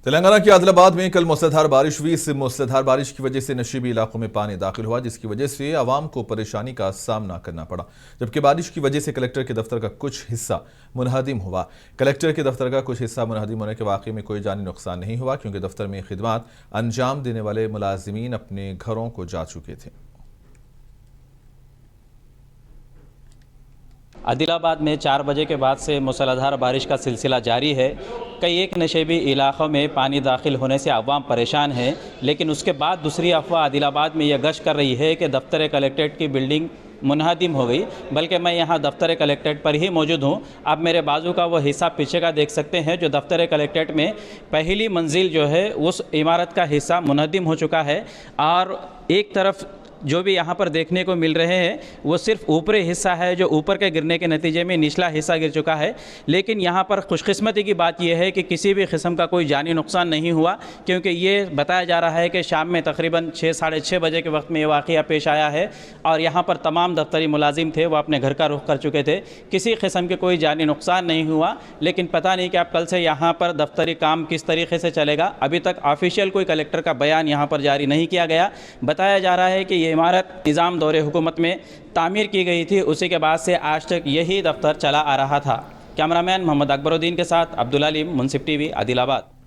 تلنگانہ کے عادل آباد میں کل موسلادھار بارش ہوئی۔ اس موسلادھار بارش کی وجہ سے نشیبی علاقوں میں پانی داخل ہوا، جس کی وجہ سے عوام کو پریشانی کا سامنا کرنا پڑا، جبکہ بارش کی وجہ سے کلکٹر کے دفتر کا کچھ حصہ منہدم ہوا۔ کلکٹر کے دفتر کا کچھ حصہ منہدم ہونے کے واقعے میں کوئی جانی نقصان نہیں ہوا، کیونکہ دفتر میں خدمات انجام دینے والے ملازمین اپنے گھروں کو جا چکے تھے۔ عادل آباد میں 4 بجے کے بعد سے موسلادھار بارش کا سلسلہ جاری ہے۔ کئی ایک نشیبی علاقوں میں پانی داخل ہونے سے عوام پریشان ہیں، لیکن اس کے بعد دوسری افواہ عادل آباد میں یہ گشت کر رہی ہے کہ دفتر کلکٹریٹ کی بلڈنگ منہدم ہو گئی، بلکہ میں یہاں دفتر کلکٹریٹ پر ہی موجود ہوں۔ آپ میرے بازو کا وہ حصہ پیچھے کا دیکھ سکتے ہیں، جو دفتر کلکٹریٹ میں پہلی منزل جو ہے اس عمارت کا حصہ منہدم ہو چکا ہے، اور ایک طرف جو بھی یہاں پر دیکھنے کو مل رہے ہیں وہ صرف اوپری حصہ ہے، جو اوپر کے گرنے کے نتیجے میں نچلا حصہ گر چکا ہے۔ لیکن یہاں پر خوش قسمتی کی بات یہ ہے کہ کسی بھی قسم کا کوئی جانی نقصان نہیں ہوا، کیونکہ یہ بتایا جا رہا ہے کہ شام میں تقریباً 6-6:30 بجے کے وقت میں یہ واقعہ پیش آیا ہے، اور یہاں پر تمام دفتری ملازم تھے، وہ اپنے گھر کا رخ کر چکے تھے۔ کسی قسم کے کوئی جانی نقصان نہیں ہوا، لیکن پتہ نہیں کہ اب کل سے یہاں پر دفتری کام کس طریقے سے چلے گا۔ ابھی تک آفیشیل کوئی کلکٹر کا بیان یہاں پر جاری نہیں کیا گیا۔ بتایا جا رہا ہے کہ یہ عمارت نظام دور حکومت میں تعمیر کی گئی تھی، اسی کے بعد سے آج تک یہی دفتر چلا آ رہا تھا۔ کیمرہ مین محمد اکبر الدین کے ساتھ عبدالعلیم، منصف ٹی وی، عادل آباد۔